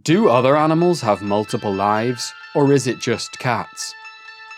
Do other animals have multiple lives, or is it just cats?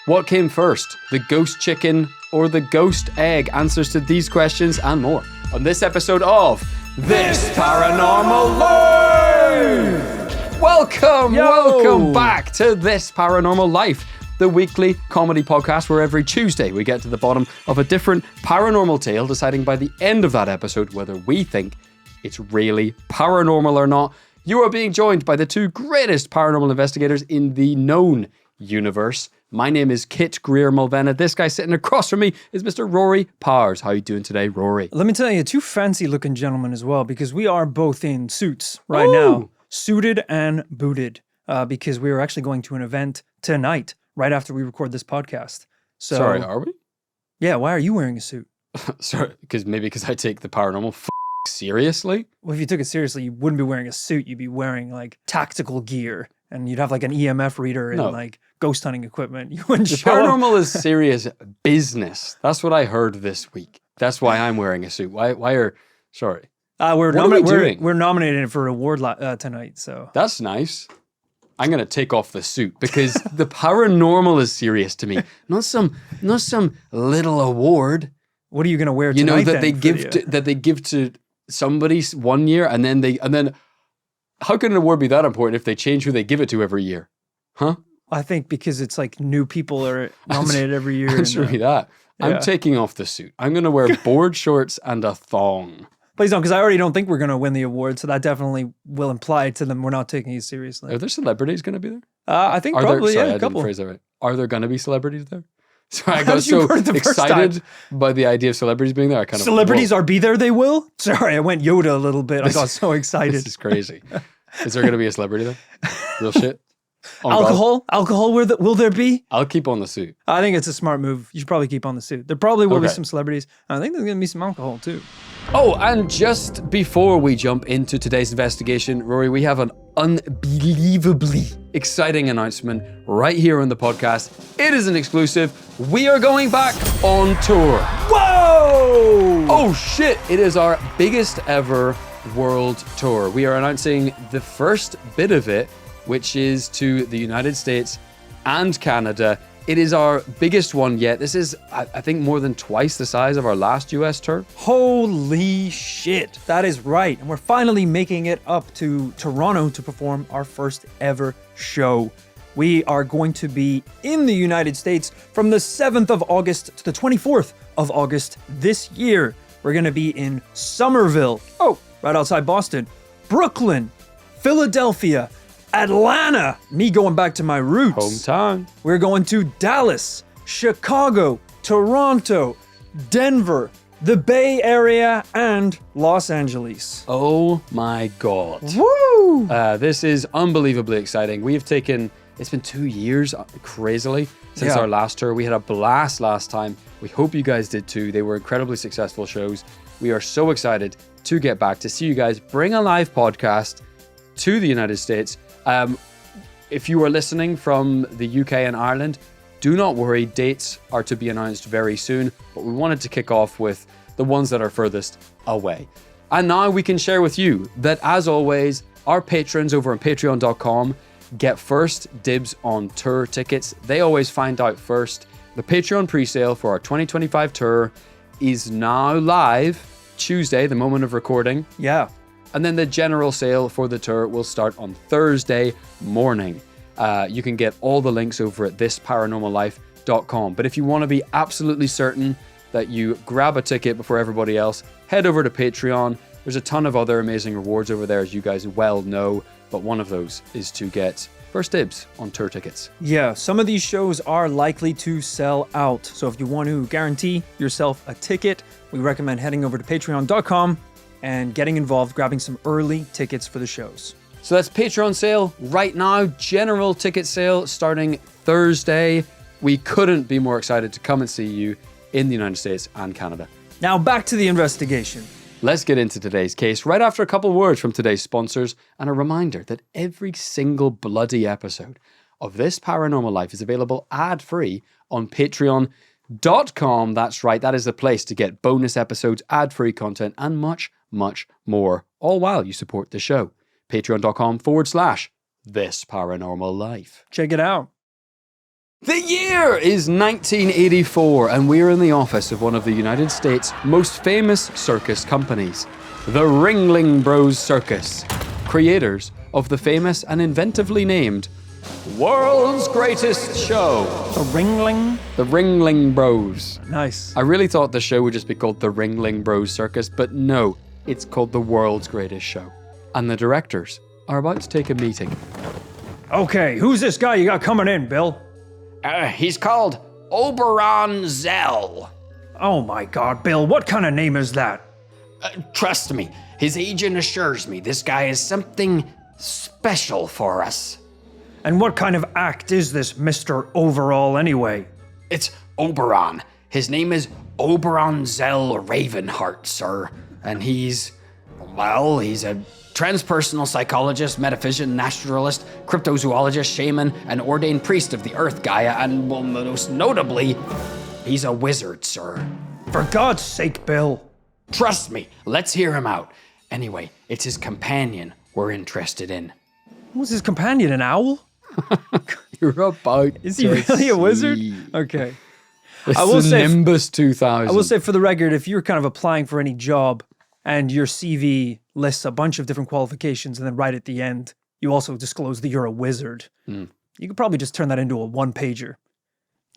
What came first, the ghost chicken or the ghost egg? Answers to these questions and more on this episode of This Paranormal Life! Welcome back to This Paranormal Life, the weekly comedy podcast where every Tuesday we get to the bottom of a different paranormal tale, deciding by the end of that episode whether we think it's really paranormal or not. You are being joined by the two greatest paranormal investigators in the known universe. My name is Kit Greer-Mulvenna. This guy sitting across from me is Mr. Rory Powers. How are you doing today, Rory? Let me tell you, two fancy-looking gentlemen as well, because we are both in suits right now. Suited and booted, because we are actually going to an event tonight, right after we record this podcast. So, Sorry, are we? Yeah, why are you wearing a suit? Sorry, because I take the paranormal seriously? Well, if you took it seriously, you wouldn't be wearing a suit. You'd be wearing, like, tactical gear, and you'd have, like, an EMF reader and, like, ghost hunting equipment. You wouldn't show paranormal up. is serious business. That's what I heard this week. That's why I'm wearing a suit. Why are... Sorry. We're doing? We're nominated for an award tonight, so... That's nice. I'm going to take off the suit because the paranormal is serious to me. Not some little award. What are you going to wear you tonight, know, that they give to somebody one year and then how can an award be that important if they change who they give it to every year? Huh? I think because it's like new people are nominated every year. Answer me that. Yeah. I'm taking off the suit. I'm going to wear board shorts and a thong. Please don't, because I already don't think we're going to win the award, so that definitely will imply to them we're not taking it seriously. Are there celebrities going to be there? I think probably, a couple. Didn't phrase that right. Are there going to be celebrities there? Sorry, I got so excited by the idea of celebrities being there. Celebrities are be there, they will? Sorry, I went Yoda a little bit. I got so excited. This is crazy. Is there going to be a celebrity there? Real shit? Alcohol, will there be? I'll keep on the suit. I think it's a smart move. You should probably keep on the suit. There probably will be some celebrities. I think there's going to be some alcohol too. Oh, and just before we jump into today's investigation, Rory, we have an unbelievably exciting announcement right here on the podcast. It is an exclusive. We are going back on tour. Whoa! Oh shit! It is our biggest ever world tour. We are announcing the first bit of it, which is to the United States and Canada. It is our biggest one yet. This is, I think, more than twice the size of our last US tour. Holy shit. That is right. And we're finally making it up to Toronto to perform our first ever show. We are going to be in the United States from the 7th of August to the 24th of August this year. We're going to be in Somerville, right outside Boston, Brooklyn, Philadelphia, Atlanta, me going back to my roots. Hometown. We're going to Dallas, Chicago, Toronto, Denver, the Bay Area, and Los Angeles. Oh my God. Woo! This is unbelievably exciting. It's been 2 years, crazily, since our last tour. We had a blast last time. We hope you guys did too. They were incredibly successful shows. We are so excited to get back to see you guys bring a live podcast to the United States. If you are listening from the UK and Ireland, do not worry, dates are to be announced very soon, but we wanted to kick off with the ones that are furthest away. And now we can share with you that, as always, our patrons over on patreon.com get first dibs on tour tickets. They always find out first. The Patreon presale for our 2025 tour is now live Tuesday, the moment of recording. Yeah. And then the general sale for the tour will start on Thursday morning. You can get all the links over at thisparanormallife.com. But if you want to be absolutely certain that you grab a ticket before everybody else, head over to Patreon. There's a ton of other amazing rewards over there, as you guys well know. But one of those is to get first dibs on tour tickets. Yeah, some of these shows are likely to sell out. So if you want to guarantee yourself a ticket, we recommend heading over to patreon.com and getting involved, grabbing some early tickets for the shows. So that's Patreon sale right now. General ticket sale starting Thursday. We couldn't be more excited to come and see you in the United States and Canada. Now back to the investigation. Let's get into today's case right after a couple words from today's sponsors and a reminder that every single bloody episode of This Paranormal Life is available ad-free on patreon.com. That's right, that is the place to get bonus episodes, ad-free content, and much, much more, all while you support the show. Patreon.com/This This Paranormal Life. Check it out. The year is 1984, and we're in the office of one of the United States' most famous circus companies, the Ringling Bros Circus, creators of the famous and inventively named World's Greatest Show. The Ringling? The Ringling Bros. Nice. I really thought the show would just be called the Ringling Bros Circus, but no, it's called the World's Greatest Show. And the directors are about to take a meeting. Okay, who's this guy you got coming in, Bill? He's called Oberon Zell. Oh my god, Bill, what kind of name is that? Trust me, his agent assures me this guy is something special for us. And what kind of act is this Mr. Overall anyway? It's Oberon. His name is Oberon Zell Ravenheart, sir. And he's a transpersonal psychologist, metaphysician, naturalist, cryptozoologist, shaman, and ordained priest of the Earth Gaia, and well, most notably, he's a wizard, sir. For God's sake, Bill. Trust me, let's hear him out. Anyway, it's his companion we're interested in. Was his companion an owl? You're about Is he really a wizard? Okay. I will say Nimbus 2000. I will say for the record, if you're kind of applying for any job and your CV lists a bunch of different qualifications and then right at the end, you also disclose that you're a wizard. You could probably just turn that into a one-pager.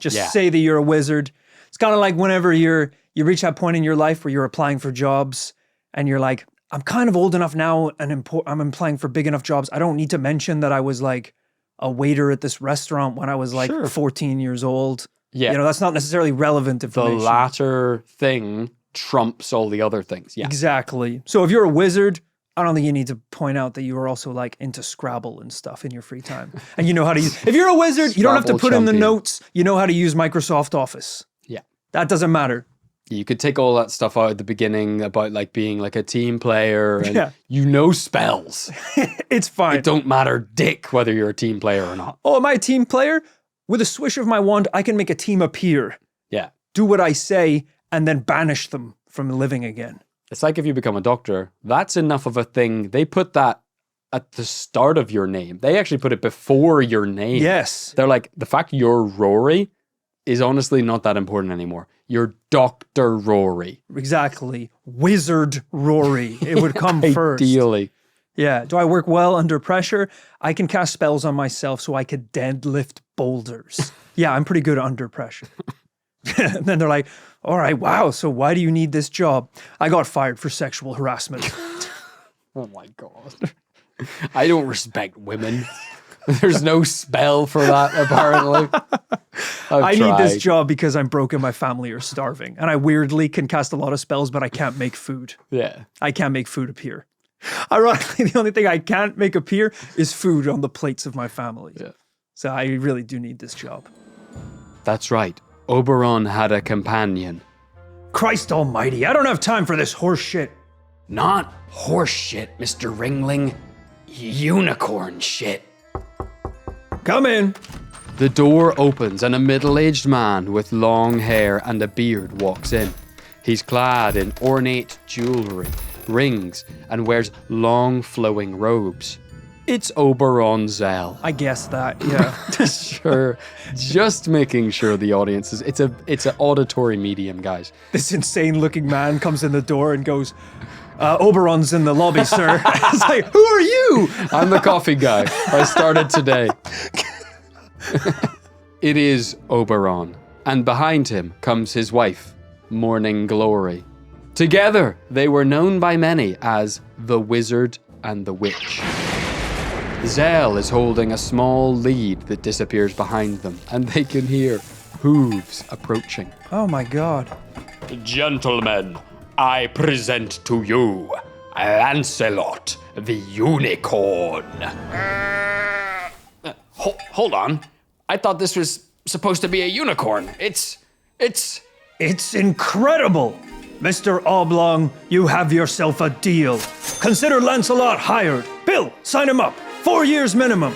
Just say that you're a wizard. It's kind of like whenever you reach that point in your life where you're applying for jobs and you're like, I'm kind of old enough now and I'm applying for big enough jobs. I don't need to mention that I was like a waiter at this restaurant when I was like 14 years old. Yeah. You know, that's not necessarily relevant information. The latter thing trumps all the other things. Yeah. Exactly. So if you're a wizard, I don't think you need to point out that you are also like into Scrabble and stuff in your free time. And you know how to use, if you're a wizard, you don't have to put in the notes. You know how to use Microsoft Office. Yeah. That doesn't matter. You could take all that stuff out at the beginning about like being like a team player and you know spells. It's fine. It don't matter dick whether you're a team player or not. Oh, am I a team player? With a swish of my wand, I can make a team appear. Yeah. Do what I say and then banish them from living again. It's like if you become a doctor, that's enough of a thing. They put that at the start of your name. They actually put it before your name. Yes. They're like, the fact you're Rory is honestly not that important anymore. You're Dr. Rory. Exactly. Wizard Rory. It would come first. Ideally. Yeah. Do I work well under pressure? I can cast spells on myself so I could deadlift boulders. Yeah, I'm pretty good under pressure. And then they're like, all right, wow, so why do you need this job? I got fired for sexual harassment. Oh my God. I don't respect women. There's no spell for that, apparently. I need this job because I'm broke and my family are starving. And I weirdly can cast a lot of spells, but I can't make food. Yeah. I can't make food appear. Ironically, the only thing I can't make appear is food on the plates of my family. Yeah. So I really do need this job. That's right. Oberon had a companion. Christ almighty, I don't have time for this horse shit. Not horse shit, Mr. Ringling. Unicorn shit. Come in. The door opens and a middle-aged man with long hair and a beard walks in. He's clad in ornate jewelry, rings, and wears long flowing robes. It's Oberon Zell. I guess that, yeah. Sure. Just making sure the audience is, it's an auditory medium, guys. This insane looking man comes in the door and goes, Oberon's in the lobby, sir. It's like, who are you? I'm the coffee guy. I started today. It is Oberon. And behind him comes his wife, Morning Glory. Together, they were known by many as the Wizard and the Witch. Zell is holding a small lead that disappears behind them, and they can hear hooves approaching. Oh my God. Gentlemen, I present to you Lancelot the Unicorn. Hold on. I thought this was supposed to be a unicorn. It's incredible. Mr. Oblong, you have yourself a deal. Consider Lancelot hired. Bill, sign him up. 4 years minimum.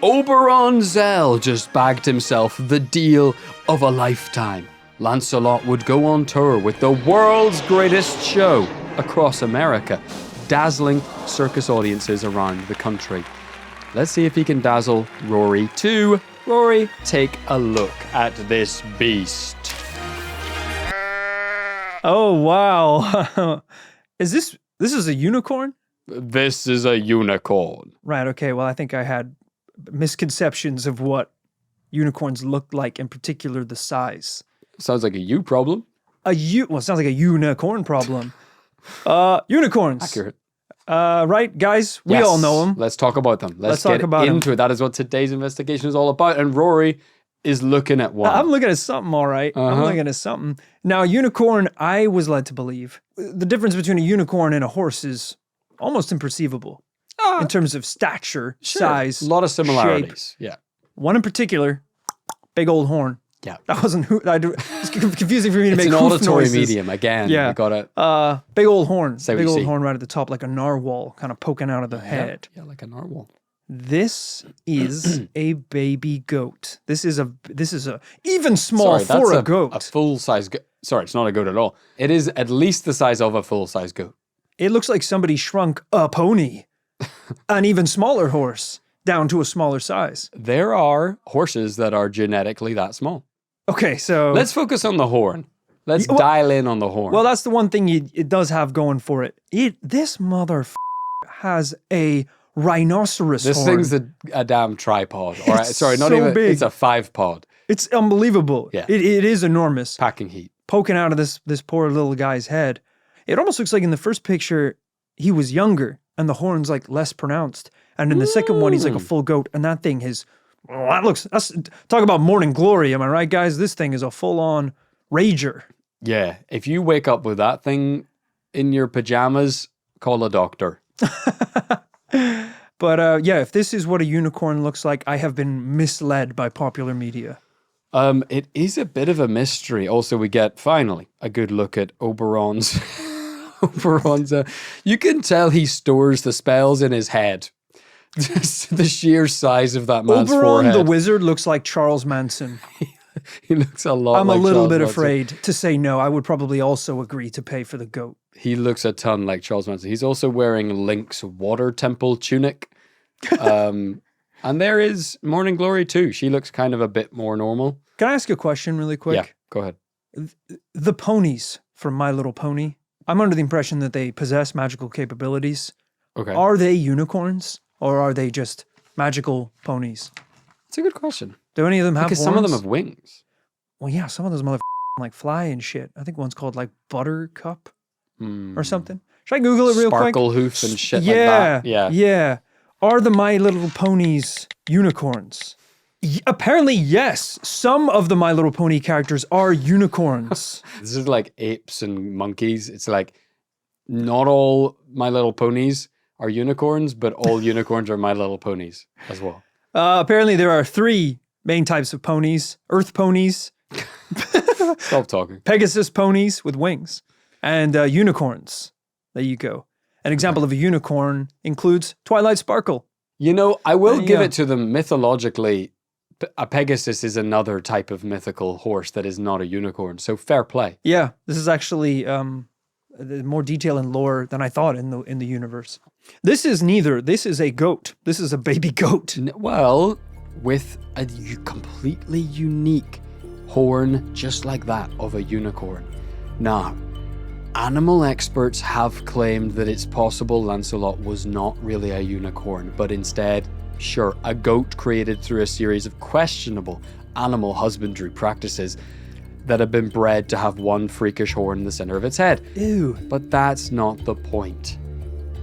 Oberon Zell just bagged himself the deal of a lifetime. Lancelot would go on tour with the world's greatest show across America, dazzling circus audiences around the country. Let's see if he can dazzle Rory too. Rory, take a look at this beast. Oh, wow. This is a unicorn? This is a unicorn. Right, okay. Well, I think I had misconceptions of what unicorns looked like, in particular the size. Sounds like a you problem. Well, it sounds like a unicorn problem. Unicorns. Accurate. Right, guys? We Yes, all know them. Let's talk about them. Let's talk get about into it. That is what today's investigation is all about. And Rory is looking at one. I'm looking at something, all right. I'm Uh-huh. looking at something. Now, unicorn, I was led to believe the difference between a unicorn and a horse is almost imperceivable in terms of stature, size, a lot of shape. similarities. Yeah. One in particular, big old horn. Yeah. That wasn't who. It's confusing for me to It's make an hoof auditory noises. medium again. Yeah. You gotta Big old horn. Say what Big you old see. horn right at the top, like a narwhal, kind of poking out of the head. Yeah, like a narwhal. This is a baby goat. This is a even small Sorry, for that's a goat. A full size goat. Sorry, it's not a goat at all. It is at least the size of a full size goat. It looks like somebody shrunk a pony, an even smaller horse, down to a smaller size. There are horses that are genetically that small. Okay, so Let's focus on the horn. Let's dial in on the horn. well, that's the one thing it does have going for it. This has a rhinoceros this horn. thing's a damn tripod. All right, It's sorry, not so even. big. It's a 5-pod. It's unbelievable. Yeah. It is enormous. Packing heat. Poking out of this poor little guy's head. It almost looks like in the first picture he was younger and the horn's like less pronounced. And in the second one he's like a full goat and that thing is that's talk about morning glory, am I right, guys? This thing is a full-on rager. Yeah, if you wake up with that thing in your pajamas, call a doctor. But yeah, if this is what a unicorn looks like, I have been misled by popular media. It is a bit of a mystery. Also, we get finally a good look at Oberon's. Oberon's. You can tell he stores the spells in his head. Just the sheer size of that man's Oberon forehead. the wizard looks like Charles Manson. He looks a lot. I'm like a little Charles bit Manson. afraid to say no. I would probably also agree to pay for the goat. He looks a ton like Charles Manson. He's also wearing Link's water temple tunic. And there is Morning Glory too. She looks kind of a bit more normal. Can I ask a question really quick? Yeah, go ahead. The ponies from My Little Pony, I'm under the impression that they possess magical capabilities. Okay. Are they unicorns or are they just magical ponies? It's a good question. Do any of them have Because some of them horns? have wings. Well, yeah, some of those motherfuckers like fly and shit. I think one's called like Buttercup or something. Should I Google it real quick? Sparkle hoof and shit like Yeah, that. Yeah. yeah. Are the My Little Ponies unicorns? Apparently, yes. Some of the My Little Pony characters are unicorns. This is like apes and monkeys. It's like not all My Little Ponies are unicorns, but all unicorns are My Little Ponies as well. Apparently, there are 3 main types of ponies: Earth ponies, Stop talking. Pegasus ponies with wings, and unicorns. There you go. An example of a unicorn includes Twilight Sparkle. You know, I will give Yeah. it to them mythologically. A Pegasus is another type of mythical horse that is not a unicorn. So fair play. Yeah, this is actually more detail and lore than I thought in the universe. This is neither. This is a goat. This is a baby goat. Well, with a completely unique horn just like that of a unicorn. Now, animal experts have claimed that it's possible Lancelot was not really a unicorn, but instead, sure, a goat created through a series of questionable animal husbandry practices that have been bred to have one freakish horn in the center of its head. Ew. But that's not the point.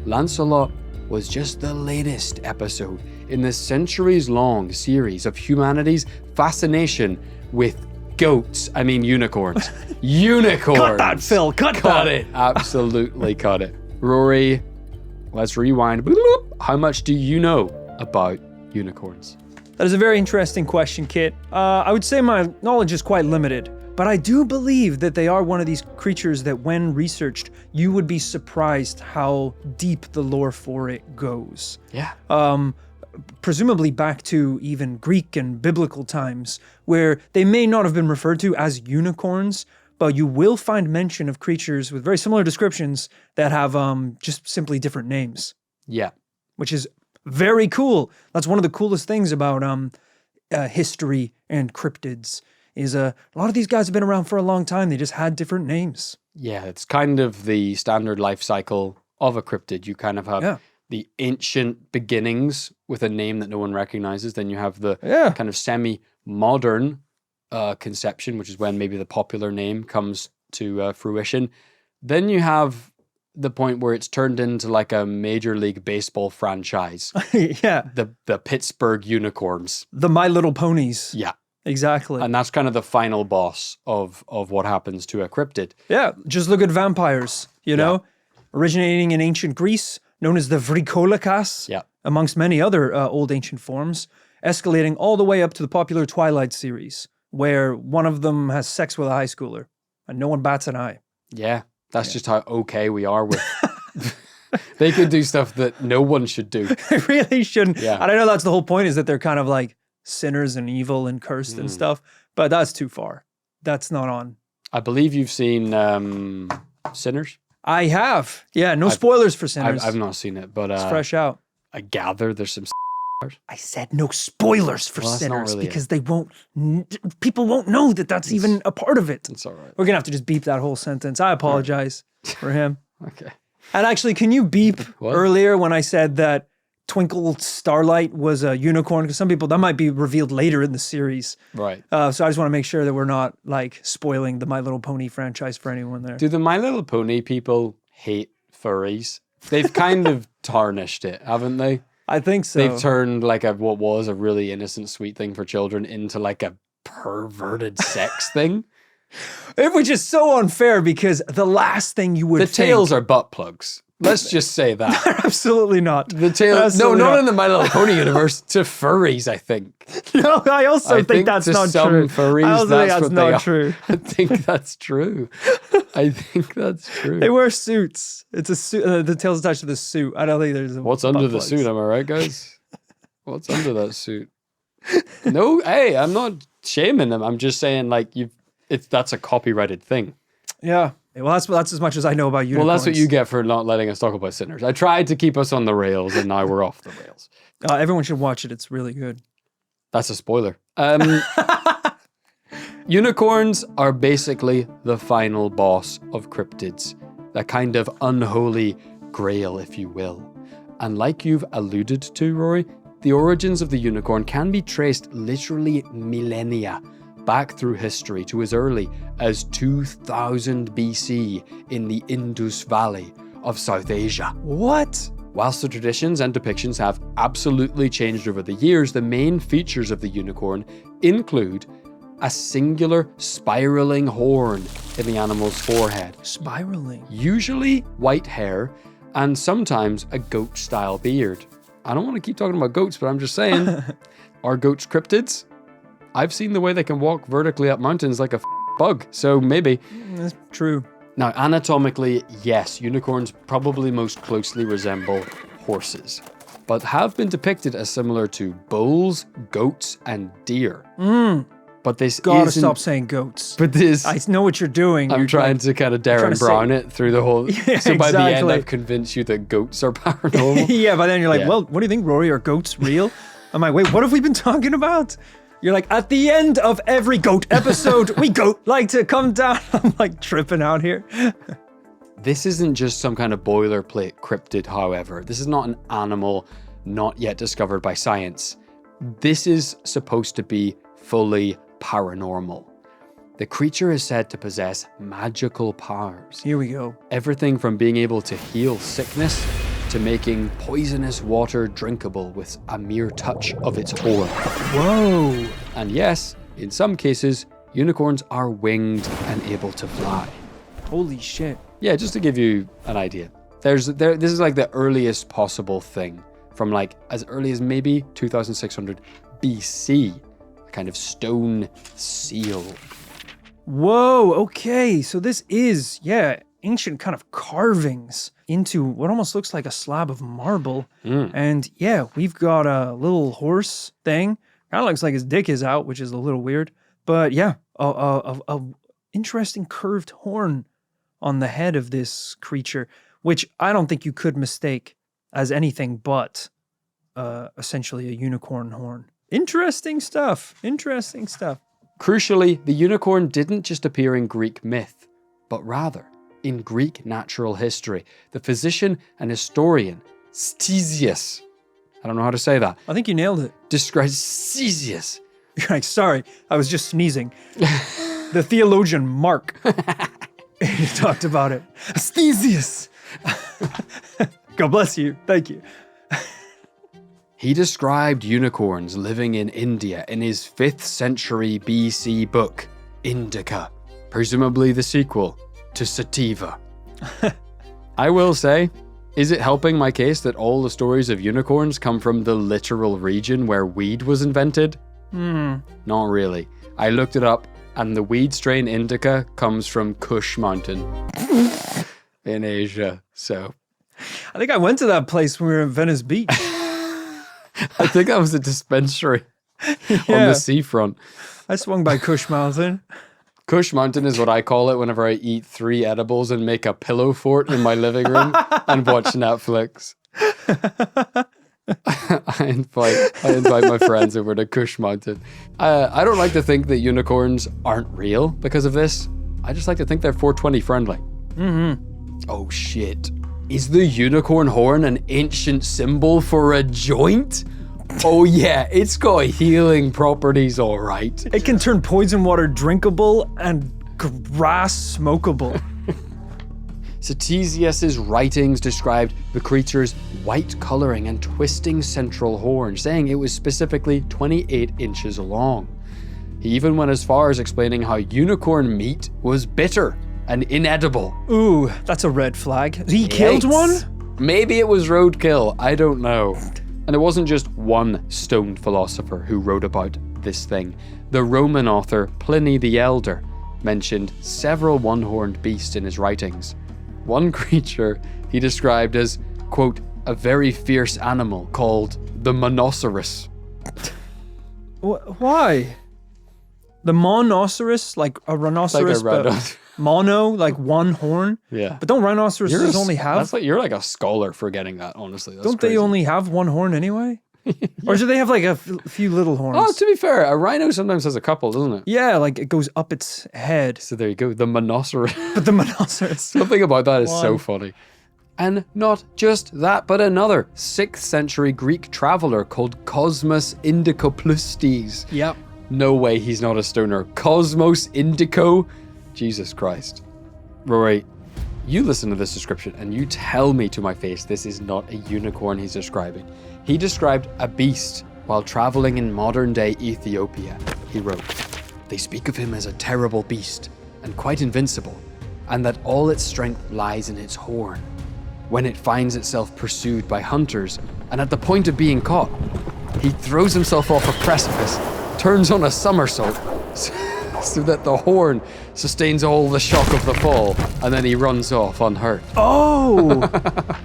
Lancelot was just the latest episode in the centuries-long series of humanity's fascination with unicorns. Unicorns! Cut that, Phil. Cut Cut that. it. Absolutely cut it. Rory, let's rewind. Bloop. How much do you know about unicorns? That is a very interesting question, Kit. I would say my knowledge is quite limited, but I do believe that they are one of these creatures that when researched, you would be surprised how deep the lore for it goes. Yeah. Presumably back to even Greek and biblical times, where they may not have been referred to as unicorns, but you will find mention of creatures with very similar descriptions that have just simply different names, Yeah. which is Very cool. That's one of the coolest things about history and cryptids is a lot of these guys have been around for a long time. They just had different names. Yeah, it's kind of the standard life cycle of a cryptid. You kind of have the ancient beginnings with a name that no one recognizes. Then you have the kind of semi-modern conception, which is when maybe the popular name comes to fruition. Then you have the point where it's turned into like a Major League Baseball franchise. Yeah. The Pittsburgh Unicorns. The My Little Ponies. Yeah. Exactly. And that's kind of the final boss of what happens to a cryptid. Yeah, just look at vampires, you know? Originating in ancient Greece, known as the Vrikolakas, amongst many other old ancient forms, escalating all the way up to the popular Twilight series, where one of them has sex with a high schooler, and no one bats an eye. Yeah, that's just how okay we are with... They could do stuff that no one should do. They really shouldn't. Yeah. And I know that's the whole point, is that they're kind of like sinners and evil and cursed and stuff, but that's too far. That's not on. I believe you've seen Sinners. I have. Yeah, no spoilers for Sinners. I've not seen it, but it's fresh out. I gather there's some. I said no spoilers for Sinners really because they won't. People won't know that that's even a part of it. It's all right. We're gonna have to just beep that whole sentence. I apologize for him. Okay. And actually, can you beep earlier when I said that Twinkle Starlight was a unicorn? Because some people, that might be revealed later in the series. Right. So I just want to make sure that we're not like spoiling the My Little Pony franchise for anyone there. Do the My Little Pony people hate furries? They've kind of tarnished it, haven't they? I think so. They've turned like what was a really innocent, sweet thing for children into like a perverted sex thing. Which is so unfair because the last thing you would The tails are butt plugs. Let's just say that. Absolutely not. The tails, no, not in the My Little Pony universe, to furries, I think. No, I also think that's to not some true. Furries, I also think that's what not they true. I think that's true. I think that's true. They wear suits. It's a suit. The tail's attached to the suit. I don't think there's a What's under butt the plugs. suit? Am I right, guys? What's under that suit? No, hey, I'm not shaming them. I'm just saying, like, that's a copyrighted thing. Yeah. Well, that's as much as I know about unicorns. Well, that's what you get for not letting us talk about Sinners. I tried to keep us on the rails, and now we're off the rails. Everyone should watch it. It's really good. That's a spoiler. Unicorns are basically the final boss of cryptids, that kind of unholy grail, if you will. And like you've alluded to, Rory, the origins of the unicorn can be traced literally millennia back through history to as early as 2000 BC in the Indus Valley of South Asia. What? Whilst the traditions and depictions have absolutely changed over the years, the main features of the unicorn include a singular spiraling horn in the animal's forehead, Spiraling. usually white hair, and sometimes a goat-style beard. I don't want to keep talking about goats, but I'm just saying, are goats cryptids? I've seen the way they can walk vertically up mountains like a bug, so maybe. That's true. Now, anatomically, yes, unicorns probably most closely resemble horses, but have been depicted as similar to bulls, goats, and deer. But this Gotta isn't... stop saying goats. But this... I know what you're doing. I'm trying to kind of Darren Brown it through the whole... Yeah, so by the end, exactly. I've convinced you that goats are paranormal. Yeah, but then you're like, Yeah. well, what do you think, Rory? Are goats real? I'm like, wait, what have we been talking about? You're like, at the end of every goat episode, we goat like to come down. I'm like tripping out here. This isn't just some kind of boilerplate cryptid, however. This is not an animal not yet discovered by science. This is supposed to be fully paranormal. The creature is said to possess magical powers. Here we go. Everything from being able to heal sickness to making poisonous water drinkable with a mere touch of its horn. Whoa. And yes, in some cases, unicorns are winged and able to fly. Holy shit. Yeah, just to give you an idea. This is like the earliest possible thing from like as early as maybe 2600 BC, a kind of stone seal. Whoa, okay. So this is, ancient kind of carvings into what almost looks like a slab of marble. And yeah, we've got a little horse thing. Kind of looks like his dick is out, which is a little weird. But yeah, a interesting curved horn on the head of this creature, which I don't think you could mistake as anything but essentially a unicorn horn. Interesting stuff. Interesting stuff. Crucially, the unicorn didn't just appear in Greek myth, but rather in Greek natural history. The physician and historian Ctesias, I don't know how to say that, I think you nailed it. describes Ctesias. You're like, sorry, I was just sneezing. The theologian Mark, he talked about it. Ctesias. God bless you. Thank you. He described unicorns living in India in his 5th century BC book, Indica, presumably the sequel to Sativa. I will say, is it helping my case that all the stories of unicorns come from the literal region where weed was invented? Not really. I looked it up, and the weed strain Indica comes from Kush Mountain in Asia, so... I think I went to that place when we were in Venice Beach. I think that was a dispensary on the seafront. I swung by Kush Mountain. Kush Mountain is what I call it whenever I eat 3 edibles and make a pillow fort in my living room and watch Netflix. I invite my friends over to Kush Mountain. I don't like to think that unicorns aren't real because of this. I just like to think they're 420 friendly. Oh shit. Is the unicorn horn an ancient symbol for a joint? Oh yeah, it's got healing properties, all right. It can turn poison water drinkable and grass smokable. Ctesias' writings described the creature's white coloring and twisting central horn, saying it was specifically 28 inches long. He even went as far as explaining how unicorn meat was bitter and inedible. Ooh, that's a red flag. He killed one? Maybe it was roadkill, I don't know. And it wasn't just one stoned philosopher who wrote about this thing. The Roman author Pliny the Elder mentioned several one-horned beasts in his writings. One creature he described as, quote, a very fierce animal called the monoceros. Why? The monoceros, like a rhinoceros, like a but mono, like one horn? Yeah. But don't rhinoceroses only have... That's like, you're like a scholar for getting that, honestly. That's don't crazy. they only have one horn anyway? Or do they have like a few little horns? Oh, to be fair, a rhino sometimes has a couple, doesn't it? Yeah, like it goes up its head. So there you go, the monoceros. But the monoceros... Something about that is so funny. And not just that, but another 6th century Greek traveler called Cosmas Indicopleustes. Yep. No way he's not a stoner. Cosmos Indico? Jesus Christ. Rory, you listen to this description and you tell me to my face this is not a unicorn he's describing. He described a beast while traveling in modern-day Ethiopia. He wrote, "They speak of him as a terrible beast and quite invincible, and that all its strength lies in its horn. When it finds itself pursued by hunters and at the point of being caught, he throws himself off a precipice, turns on a somersault so that the horn sustains all the shock of the fall, and then he runs off unhurt." Oh,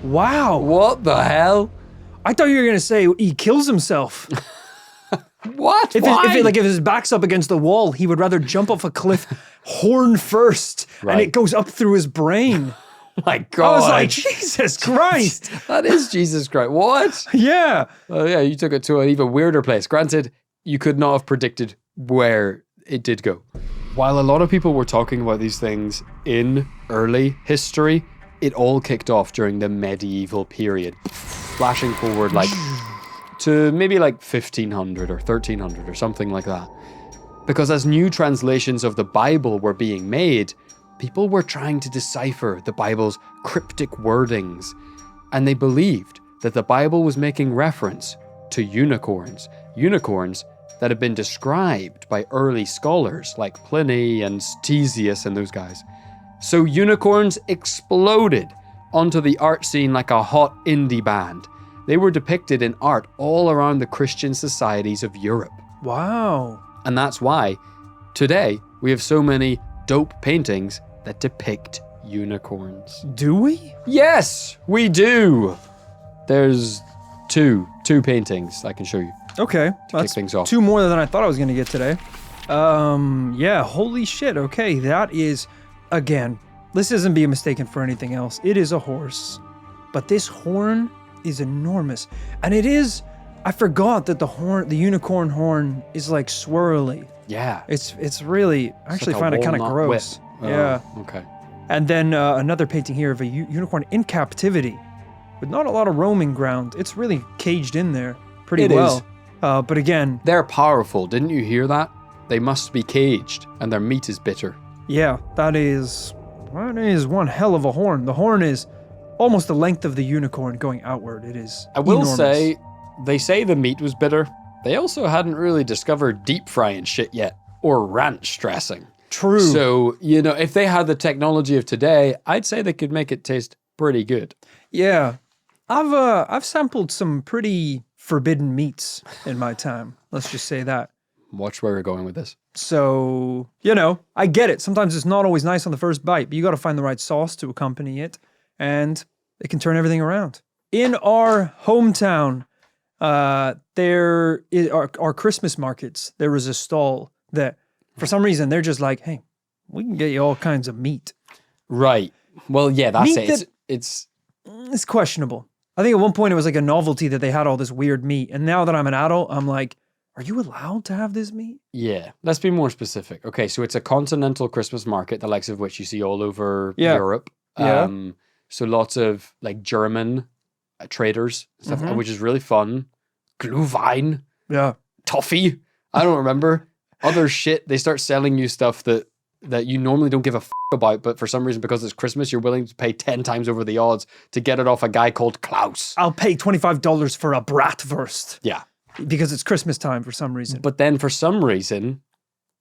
wow. What the hell? I thought you were going to say he kills himself. What? If his back's up against the wall, he would rather jump off a cliff horn first, and it goes up through his brain. My God. I was like, Jesus Christ. That is Jesus Christ. What? Yeah. Oh yeah, you took it to an even weirder place. Granted, you could not have predicted where it did go. While a lot of people were talking about these things in early history, it all kicked off during the medieval period. Flashing forward to maybe 1500 or 1300 or something like that. Because as new translations of the Bible were being made, people were trying to decipher the Bible's cryptic wordings, and they believed that the Bible was making reference to unicorns that had been described by early scholars like Pliny and Ctesias and those guys. So unicorns exploded onto the art scene like a hot indie band. They were depicted in art all around the Christian societies of Europe. Wow. And that's why today we have so many dope paintings that depict unicorns. Do we? Yes, we do. There's two paintings I can show you. Okay, kick things off. 2 more than I thought I was going to get today. Yeah, holy shit. Okay, that is, again, this isn't being mistaken for anything else. It is a horse, but this horn is enormous, and it is I forgot that the unicorn horn is like swirly. Yeah. It's really, I actually like a find it kind of walnut gross. whip. Yeah. Okay. And then another painting here of a unicorn in captivity with not a lot of roaming ground. It's really caged in there pretty It well. is. But again, They're powerful. Didn't you hear that? They must be caged, and their meat is bitter. yeah, that is one hell of a horn. The horn is almost the length of the unicorn going outward. It is I will enormous. say, they say the meat was bitter. They also hadn't really discovered deep frying shit yet, or ranch dressing. True. So, if they had the technology of today, I'd say they could make it taste pretty good. Yeah. I've sampled some pretty forbidden meats in my time. Let's just say that. Watch where we're going with this. So, I get it. Sometimes it's not always nice on the first bite, but you got to find the right sauce to accompany it, and it can turn everything around. In our hometown, there is our Christmas markets. There was a stall that, for some reason, they're just like, hey, we can get you all kinds of meat. Right. Well, yeah, that's Meat it. It's It's questionable. I think at one point it was like a novelty that they had all this weird meat, and now that I'm an adult, I'm like, are you allowed to have this meat? yeah. Let's be more specific. Okay, so it's a continental Christmas market, the likes of which you see all over Yeah. Europe. Yeah. So lots of like German traders stuff, Mhm. which is really fun. Glühwein, Yeah. toffee. I don't remember other shit. They start selling you stuff that you normally don't give a about, but for some reason, because it's Christmas, you're willing to pay 10 times over the odds to get it off a guy called Klaus. I'll pay $25 for a bratwurst Yeah. because it's Christmas time for some reason. But then for some reason,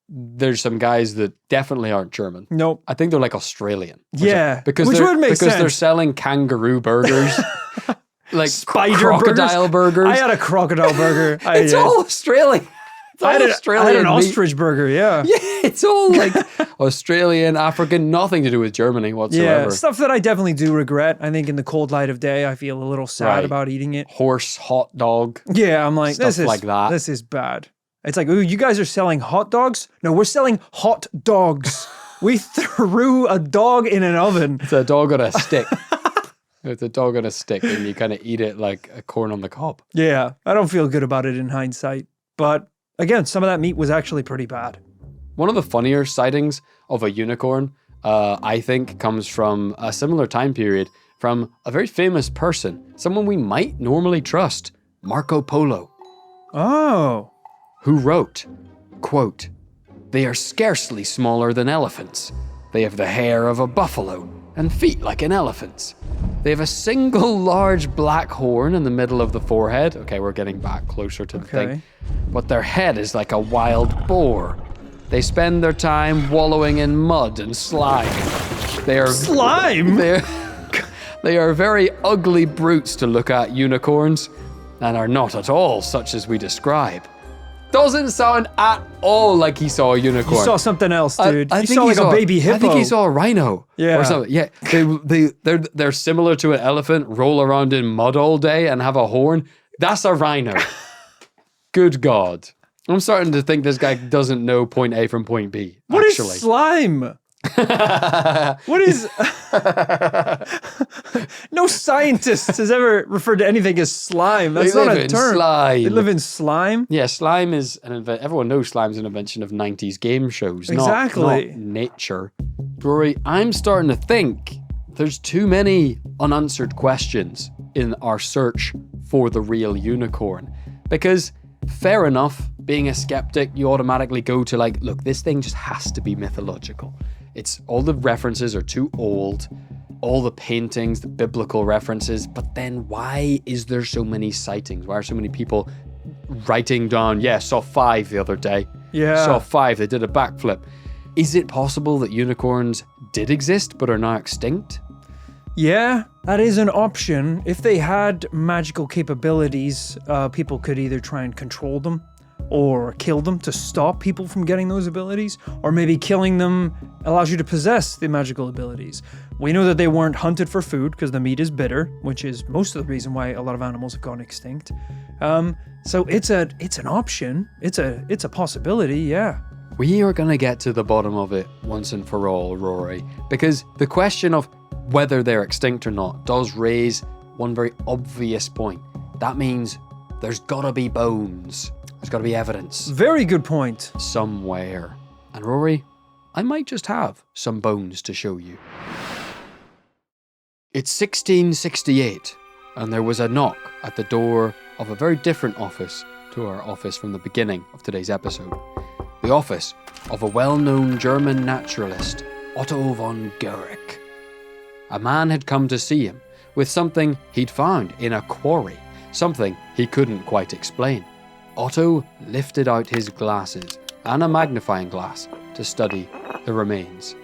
there's some guys that definitely aren't German. Nope. I think they're like Australian. Yeah. Because Which they're, would make because they're sense. selling kangaroo burgers. Like Spider crocodile burgers. I had a crocodile burger. It's all Australian. It's all I had Australian an meat. ostrich burger, yeah. Yeah, it's all like Australian, African, nothing to do with Germany whatsoever. Yeah, stuff that I definitely do regret. I think in the cold light of day, I feel a little sad Right. about eating it. Horse hot dog. Yeah, I'm like, Stuff this is like that. This is bad. It's like, ooh, you guys are selling hot dogs? No, we're selling hot dogs. We threw a dog in an oven. It's a dog on a stick. It's a dog on a stick, and you kind of eat it like a corn on the cob. Yeah, I don't feel good about it in hindsight. But again, some of that meat was actually pretty bad. One of the funnier sightings of a unicorn, I think, comes from a similar time period from a very famous person, someone we might normally trust, Marco Polo, Oh. who wrote, quote, "They are scarcely smaller than elephants. They have the hair of a buffalo and feet like an elephant's. They have a single large black horn in the middle of the forehead." Okay, we're getting back closer to the Okay. thing. "But their head is like a wild boar. They spend their time wallowing in mud and slime. They are Slime? they are very ugly brutes to look at, unicorns, and are not at all such as we describe." Doesn't sound at all like he saw a unicorn. You saw something else, dude. I You think saw he like a baby hippo. I think he saw a rhino. Yeah. Or something. Yeah. They're similar to an elephant, roll around in mud all day and have a horn. That's a rhino. Good God. I'm starting to think this guy doesn't know point A from point B. What is actually. slime? What is... No scientist has ever referred to anything as slime. That's They not live a in term. slime. They live in slime? Yeah, slime is an invention. Everyone knows slime's an invention of 90s game shows, Exactly. not nature. Rory, I'm starting to think there's too many unanswered questions in our search for the real unicorn. Because, fair enough, being a skeptic, you automatically go to like, look, this thing just has to be mythological. It's all the references are too old, all the paintings, the biblical references, but then why is there so many sightings? Why are so many people writing down, yeah, saw 5 the other day. Yeah. Saw 5, they did a backflip. Is it possible that unicorns did exist but are now extinct? Yeah, that is an option. If they had magical capabilities, people could either try and control them or kill them to stop people from getting those abilities, or maybe killing them allows you to possess the magical abilities. We know that they weren't hunted for food because the meat is bitter, which is most of the reason why a lot of animals have gone extinct. So it's an option. It's a possibility, yeah. We are going to get to the bottom of it once and for all, Rory, because the question of whether they're extinct or not does raise one very obvious point. That means, there's gotta be bones. There's gotta be evidence Very good point. somewhere. And Rory, I might just have some bones to show you. It's 1668, and there was a knock at the door of a very different office to our office from the beginning of today's episode. The office of a well-known German naturalist, Otto von Garrick. A man had come to see him with something he'd found in a quarry, something he couldn't quite explain. Otto lifted out his glasses and a magnifying glass to study the remains.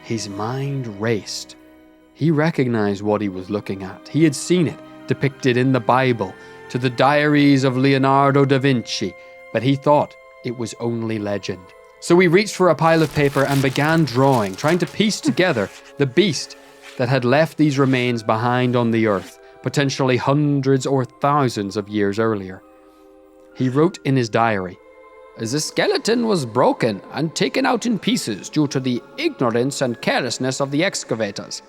His mind raced. He recognized what he was looking at. He had seen it depicted in the Bible, to the diaries of Leonardo da Vinci, but he thought it was only legend. So he reached for a pile of paper and began drawing, trying to piece together the beast that had left these remains behind on the earth, potentially hundreds or thousands of years earlier. He wrote in his diary, "The skeleton was broken and taken out in pieces due to the ignorance and carelessness of the excavators.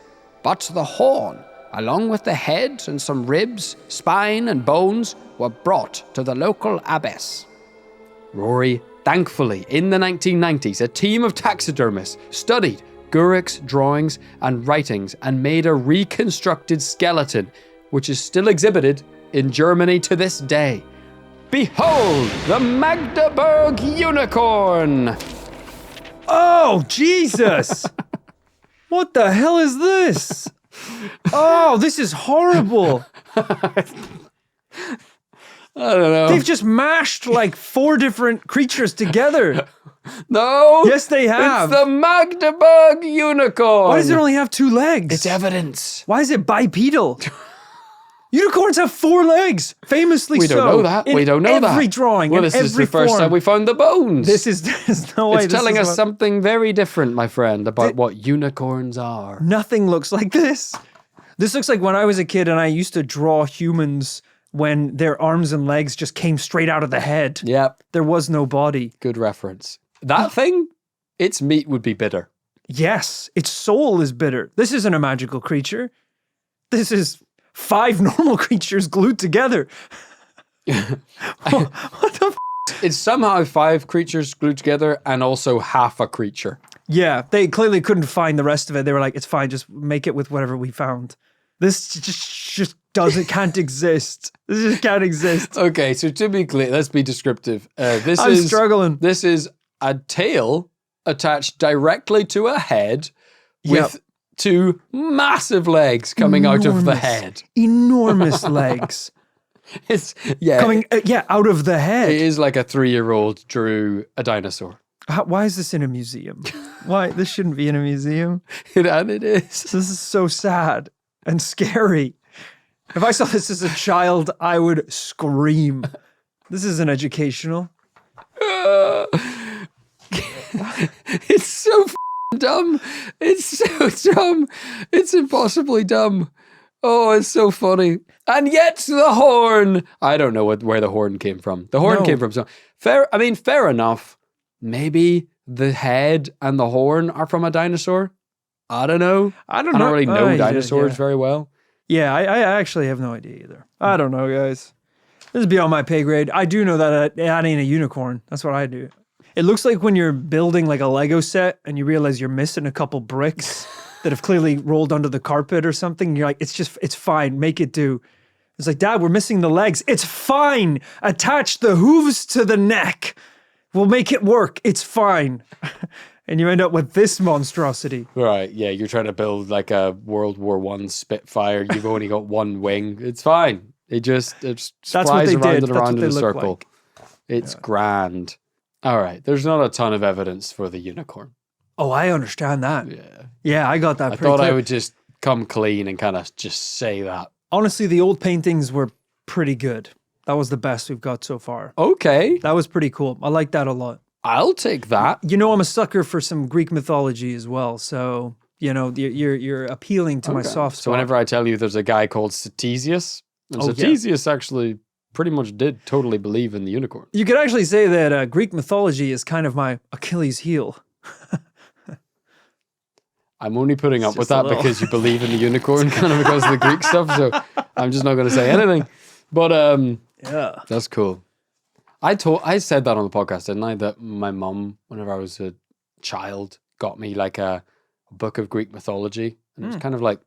But the horn, along with the head and some ribs, spine and bones, were brought to the local abbess." Rory, thankfully, in the 1990s, a team of taxidermists studied Garrick's drawings and writings and made a reconstructed skeleton, which is still exhibited in Germany to this day. Behold, the Magdeburg Unicorn! Oh, Jesus! What the hell is this? Oh, this is horrible. I don't know. They've just mashed like 4 different creatures together. No! Yes, they have. It's the Magdeburg Unicorn! Why does it only have 2 legs? It's evidence. Why is it bipedal? Unicorns have 4 legs, famously so. We don't know that. We don't know that. Every drawing, Well, in this is every the first form. time we found the bones. There's no way. It's telling us something very different, my friend, about what unicorns are. Nothing looks like this. This looks like when I was a kid and I used to draw humans when their arms and legs just came straight out of the head. Yep. There was no body. Good reference. That thing, its meat would be bitter. Yes, its soul is bitter. This isn't a magical creature. This is 5 normal creatures glued together. What the It's somehow 5 creatures glued together and also half a creature. Yeah, they clearly couldn't find the rest of it. They were like, it's fine, just make it with whatever we found. This just can't exist. This just can't exist. Okay, so to be clear, let's be descriptive. I'm struggling. This is a tail attached directly to a head with 2 massive legs coming out of the head. Enormous legs. It's Coming out of the head. It is like a 3-year-old drew a dinosaur. Why is this in a museum? Why? This shouldn't be in a museum. And it is. This is so sad and scary. If I saw this as a child, I would scream. This isn't educational. It's so dumb. It's so dumb. It's impossibly dumb. Oh, it's so funny. And yet the horn. I don't know where the horn came from. The horn came from some fair. I mean, fair enough. Maybe the head and the horn are from a dinosaur. I don't know. I don't really know dinosaurs very well. Yeah, I actually have no idea either. I don't know, guys. This is beyond my pay grade. I do know that that ain't a unicorn. That's what I do. It looks like when you're building like a Lego set and you realize you're missing a couple bricks that have clearly rolled under the carpet or something. You're like, it's fine. Make it do. It's like, Dad, we're missing the legs. It's fine. Attach the hooves to the neck. We'll make it work. It's fine. And you end up with this monstrosity. Right, yeah, you're trying to build like a World War I Spitfire. You've only got 1 wing. It's fine. It flies around and around in a circle. Like. It's grand. All right, there's not a ton of evidence for the unicorn. Oh, I understand that. Yeah. Yeah, I got that I pretty thought clear. I would just come clean and kind of just say that. Honestly, the old paintings were pretty good. That was the best we've got so far. Okay. That was pretty cool. I like that a lot. I'll take that. You know, I'm a sucker for some Greek mythology as well. So, you know, you're appealing to my soft spot. So whenever I tell you there's a guy called Ctesias, and Ctesias actually pretty much did totally believe in the unicorn. You could actually say that Greek mythology is kind of my Achilles heel. I'm only putting up with that because you believe in the unicorn, kind of because of the Greek stuff. So I'm just not going to say anything. But Yeah. That's cool. I said that on the podcast, didn't I? That my mum, whenever I was a child, got me like a book of Greek mythology. And it was kind of like,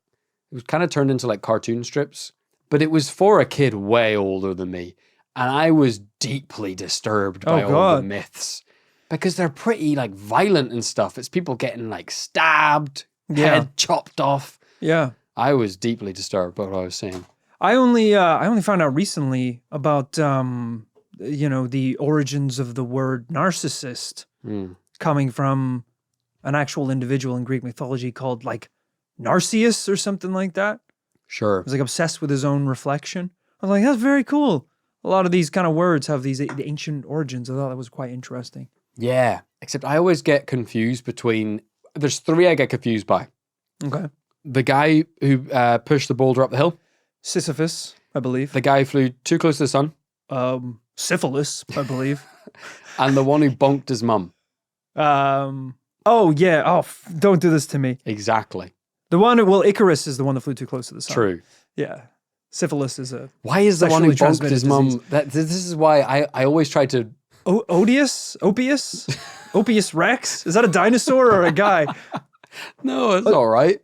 it was kind of turned into like cartoon strips, but it was for a kid way older than me. And I was deeply disturbed by all the myths because they're pretty like violent and stuff. It's people getting like stabbed, head chopped off. Yeah. I was deeply disturbed by what I was saying. I only found out recently about the origins of the word narcissist coming from an actual individual in Greek mythology called like Narcissus or something like that. Sure. He was like obsessed with his own reflection. I was like, that's very cool. A lot of these kind of words have the ancient origins. I thought that was quite interesting. Yeah. Except I always get confused between, there's three I get confused by. Okay. The guy who pushed the boulder up the hill. Sisyphus, I believe. The guy who flew too close to the sun. Syphilis, I believe. And the one who bonked his mum. Oh, yeah. Oh, don't do this to me. Exactly. The one, Icarus is the one that flew too close to the sun. True. Yeah. Syphilis is a... Why is the one who bonked transmitted his mum? This is why I always try to... Odious? Opius? Opius Rex? Is that a dinosaur or a guy? No, it's all right.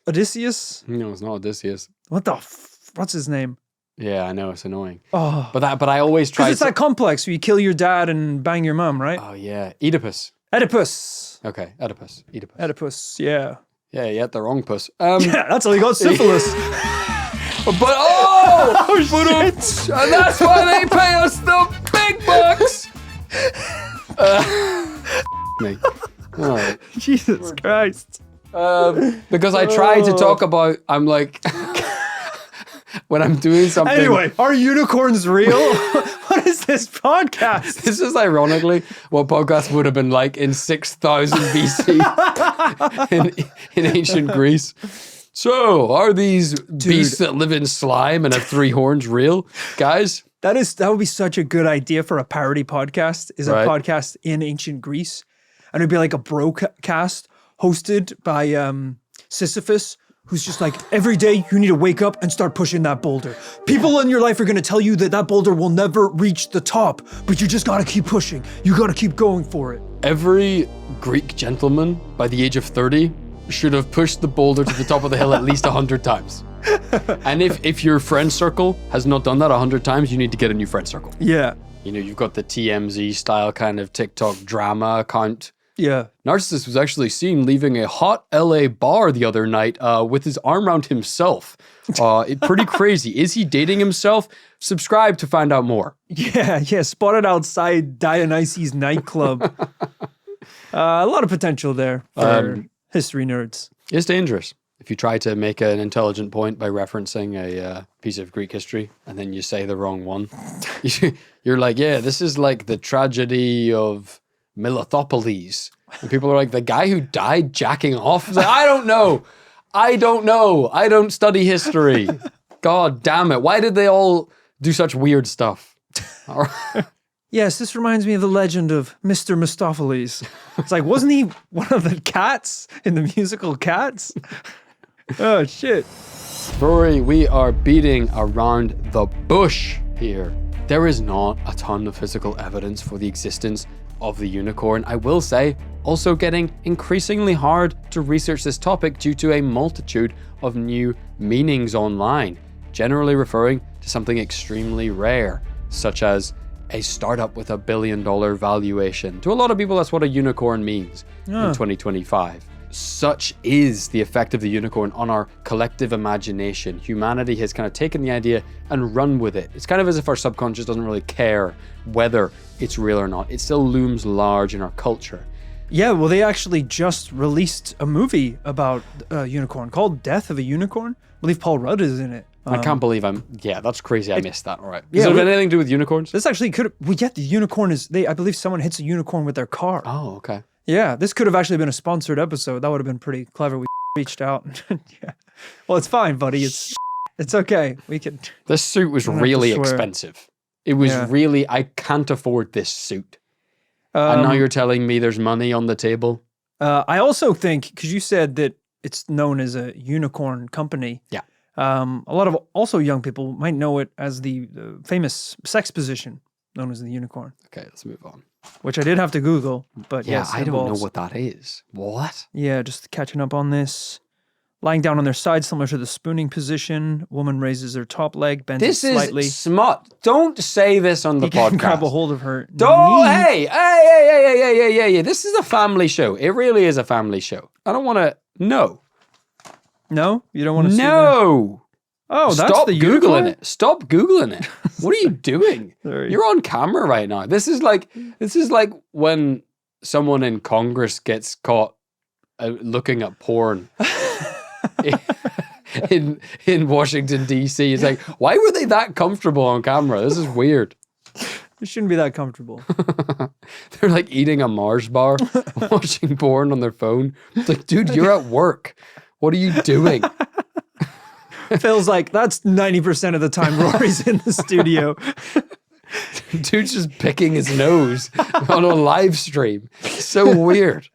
Odysseus? No, it's not Odysseus. What's his name? Yeah, I know, it's annoying. Oh. But I always try Because it's that complex where you kill your dad and bang your mum, right? Oh, yeah. Oedipus. Oedipus. Okay, Oedipus. Oedipus, yeah. Yeah, you had the wrong puss. Yeah, that's how he got syphilis. But shit. And that's why they pay us the big bucks. Me. All right. Jesus Christ. Because I try to talk about, I'm like, when I'm doing something. Anyway, are unicorns real? What is this podcast? This is ironically what podcasts would have been like in 6000 BC in ancient Greece. So, are these beasts that live in slime and have three horns real, guys? That would be such a good idea for a parody podcast, is a podcast in ancient Greece. And it'd be like a brocast hosted by Sisyphus, who's just like, every day you need to wake up and start pushing that boulder. People in your life are going to tell you that boulder will never reach the top, but you just got to keep pushing. You got to keep going for it. Every Greek gentleman by the age of 30 should have pushed the boulder to the top of the hill at least 100 times. And if your friend circle has not done that 100 times, you need to get a new friend circle. Yeah. You know, you've got the TMZ style kind of TikTok drama account. Yeah. Narcissus was actually seen leaving a hot LA bar the other night with his arm around himself. Pretty crazy. Is he dating himself? Subscribe to find out more. Yeah. Spotted outside Dionysus nightclub. A lot of potential there for history nerds. It's dangerous if you try to make an intelligent point by referencing a piece of Greek history and then you say the wrong one. You're like, yeah, this is like the tragedy of Milithopolis. And people are like, the guy who died jacking off? Like, I don't know. I don't study history. God damn it. Why did they all do such weird stuff? All right. Yes, this reminds me of the legend of Mr. Mistopheles. It's like, wasn't he one of the cats in the musical Cats? Oh, shit. Rory, we are beating around the bush here. There is not a ton of physical evidence for the existence of the unicorn. I will say, also getting increasingly hard to research this topic due to a multitude of new meanings online, generally referring to something extremely rare, such as a startup with $1 billion valuation. To a lot of people, that's what a unicorn means in 2025. Such is the effect of the unicorn on our collective imagination. Humanity has kind of taken the idea and run with it. It's kind of as if our subconscious doesn't really care whether it's real or not. It still looms large in our culture. Yeah, well, they actually just released a movie about a unicorn called Death of a Unicorn. I believe Paul Rudd is in it. I can't believe that's crazy. I missed that. All right. Does it have anything to do with unicorns? This actually could have, the unicorn I believe someone hits a unicorn with their car. Oh, okay. Yeah, this could have actually been a sponsored episode. That would have been pretty clever. We reached out. Yeah. Well, it's fine, buddy. It's okay. We can. This suit was really expensive. It was really, I can't afford this suit. And now you're telling me there's money on the table? I also think, because you said that it's known as a unicorn company. Yeah. A lot of also young people might know it as the famous sex position known as the unicorn, Okay, let's move on. which I did have to Google. But Yeah, yes, I don't know involves- what that is. What? Yeah, just catching up on this. Lying down on their side, similar to the spooning position. Woman raises her top leg, bends This it slightly. is smut. Don't say this on the He can podcast. grab a hold of her Don't. knee. Hey. This is a family show. It really is a family show. I don't want to. No. No? You don't want to see that? No. Oh, that's Stop the Googling unicorn? it. Stop Googling it. What are you doing? Sorry. You're on camera right now. This is like when someone in Congress gets caught looking at porn in Washington D.C. It's like, why were they that comfortable on camera? This is weird. It shouldn't be that comfortable. They're like eating a Mars bar, watching porn on their phone. It's like, dude, you're at work. What are you doing? Feels like that's 90% of the time Rory's in the studio. Dude's just picking his nose on a live stream. So weird.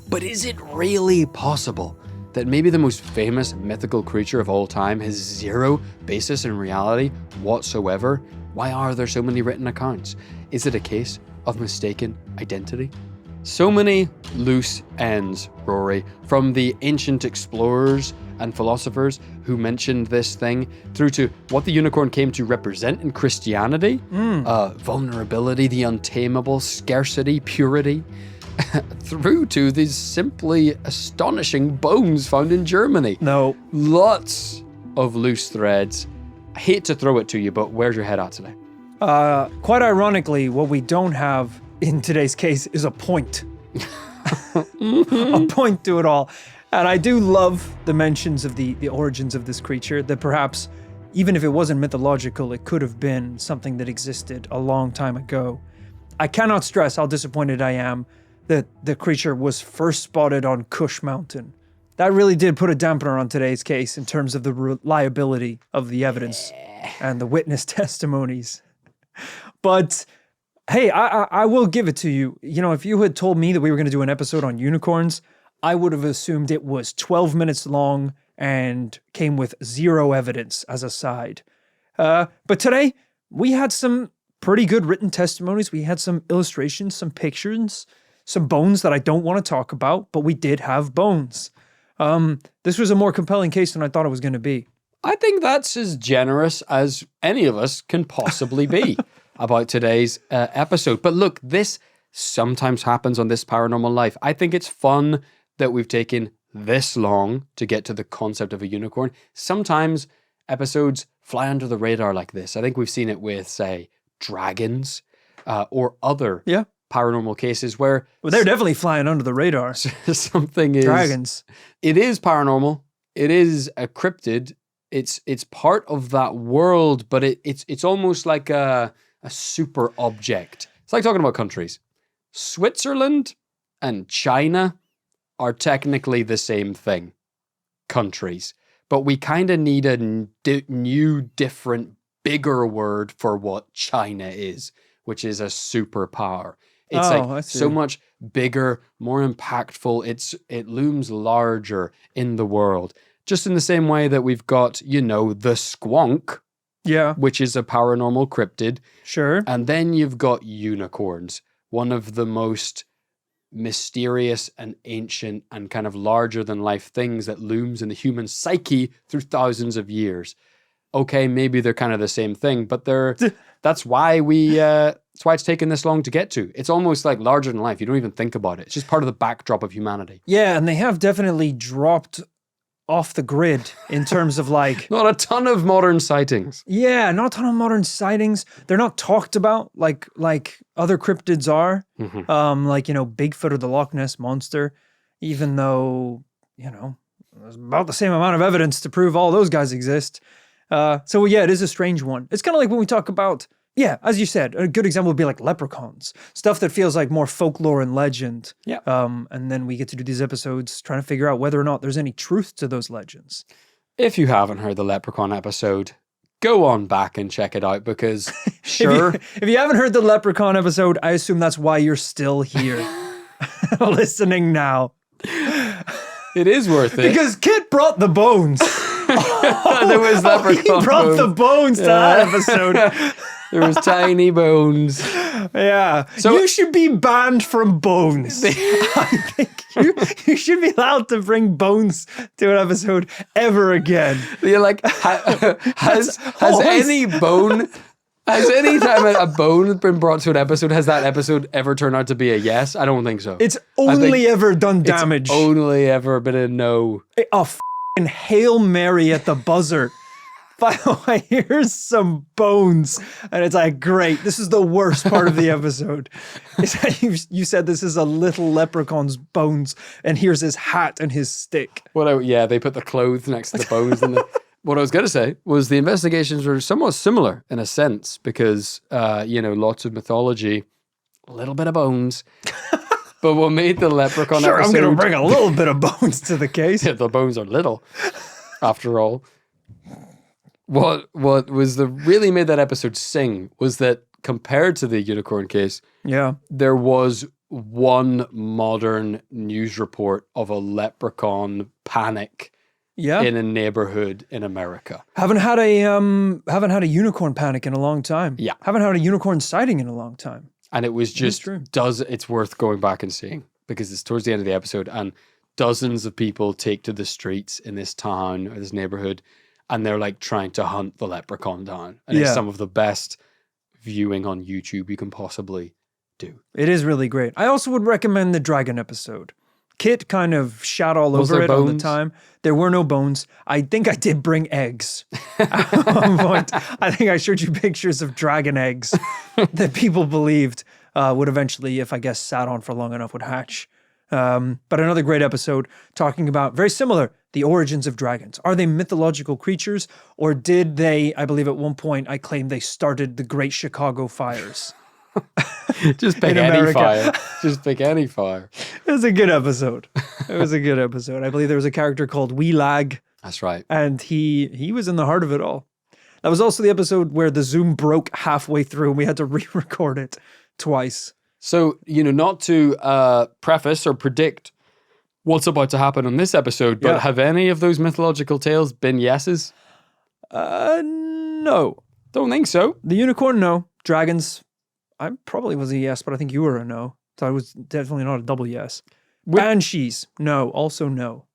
But is it really possible that maybe the most famous mythical creature of all time has zero basis in reality whatsoever? Why are there so many written accounts? Is it a case of mistaken identity? So many loose ends, Rory, from the ancient explorers and philosophers who mentioned this thing, through to what the unicorn came to represent in Christianity, vulnerability, the untamable, scarcity, purity, through to these simply astonishing bones found in Germany. No. Lots of loose threads. I hate to throw it to you, but where's your head at today? Quite ironically, what we don't have in today's case is a point. A point to it all. And I do love the mentions of the origins of this creature, that perhaps, even if it wasn't mythological, it could have been something that existed a long time ago. I cannot stress how disappointed I am that the creature was first spotted on Kush Mountain. That really did put a dampener on today's case in terms of the reliability of the evidence and the witness testimonies. But hey, I will give it to you. You know, if you had told me that we were going to do an episode on unicorns, I would have assumed it was 12 minutes long and came with zero evidence as a side. But today, we had some pretty good written testimonies. We had some illustrations, some pictures, some bones that I don't want to talk about, but we did have bones. This was a more compelling case than I thought it was going to be. I think that's as generous as any of us can possibly be about today's episode. But look, this sometimes happens on This Paranormal Life. I think it's fun that we've taken this long to get to the concept of a unicorn. Sometimes episodes fly under the radar like this. I think we've seen it with, say, dragons or other paranormal cases where... Well, they're definitely flying under the radar. something is... Dragons. It is paranormal. It is a cryptid. It's part of that world, but it's almost like a super object. It's like talking about countries. Switzerland and China are technically the same thing, countries. But we kind of need a new, different, bigger word for what China is, which is a superpower. It's so much bigger, more impactful. It looms larger in the world. Just in the same way that we've got, the squonk, which is a paranormal cryptid. Sure. And then you've got unicorns, one of the most mysterious and ancient and kind of larger than life things that looms in the human psyche through thousands of years. Okay, maybe they're kind of the same thing, but that's why it's taken this long to get to. It's almost like larger than life. You don't even think about it. It's just part of the backdrop of humanity. Yeah, and they have definitely dropped off the grid in terms of like... Not a ton of modern sightings. Yeah, not a ton of modern sightings. They're not talked about like other cryptids are. Mm-hmm. Like, Bigfoot or the Loch Ness Monster, even though, there's about the same amount of evidence to prove all those guys exist. So yeah, it is a strange one. It's kind of like when we talk about, as you said, a good example would be like leprechauns, stuff that feels like more folklore and legend. Yeah. And then we get to do these episodes trying to figure out whether or not there's any truth to those legends. If you haven't heard the Leprechaun episode, go on back and check it out because sure. If you haven't heard the Leprechaun episode, I assume that's why you're still here listening now. It is worth it. Because Kit brought the bones. There was leprechaun He brought the bones to that episode. There was tiny bones. Yeah. So- you should be banned from bones. I think you should be allowed to bring bones to an episode ever again. You're like, has any bone, has any time a bone been brought to an episode, has that episode ever turned out to be a yes? I don't think so. It's I think only ever done damage. It's only ever been a no. A f***ing Hail Mary at the buzzer. By the way, here's some bones. And it's like, great. This is the worst part of the episode. Is that you said this is a little leprechaun's bones, and here's his hat and his stick. Yeah, they put the clothes next to the bones. What I was going to say was the investigations were somewhat similar in a sense because, lots of mythology, a little bit of bones. But what made the leprechaun Sure, episode... I'm going to bring a little bit of bones to the case. Yeah, the bones are little, after all. What was really made that episode sing was that compared to the unicorn case, Yeah. there was one modern news report of a leprechaun panic Yeah. in a neighborhood in America. Haven't had a unicorn panic in a long time. Yeah. Haven't had a unicorn sighting in a long time. And it was just, true. it's worth going back and seeing because it's towards the end of the episode and dozens of people take to the streets in this town or this neighborhood and they're like trying to hunt the leprechaun down. And it's Yeah. some of the best viewing on YouTube you can possibly do. It is really great. I also would recommend the dragon episode. Kit kind of shat all Was over there it on the bones? time. There were no bones. I think I did bring eggs. At one point, I think I showed you pictures of dragon eggs that people believed would eventually, if I guess sat on for long enough, would hatch. But another great episode talking about, very similar, the origins of dragons. Are they mythological creatures or did they, I believe at one point, I claimed they started the Great Chicago Fires? Just pick In any America. fire. Just pick any fire. It was a good episode. It was a good episode. I believe there was a character called Wee Lag, That's right. and he was in the heart of it all. That was also the episode where the Zoom broke halfway through and we had to re-record it twice. So, not to preface or predict what's about to happen on this episode, but Yeah. have any of those mythological tales been yeses? No. Don't think so. The unicorn, no. Dragons, I probably was a yes, but I think you were a no. So I was definitely not a double yes. Banshees, no. Also no.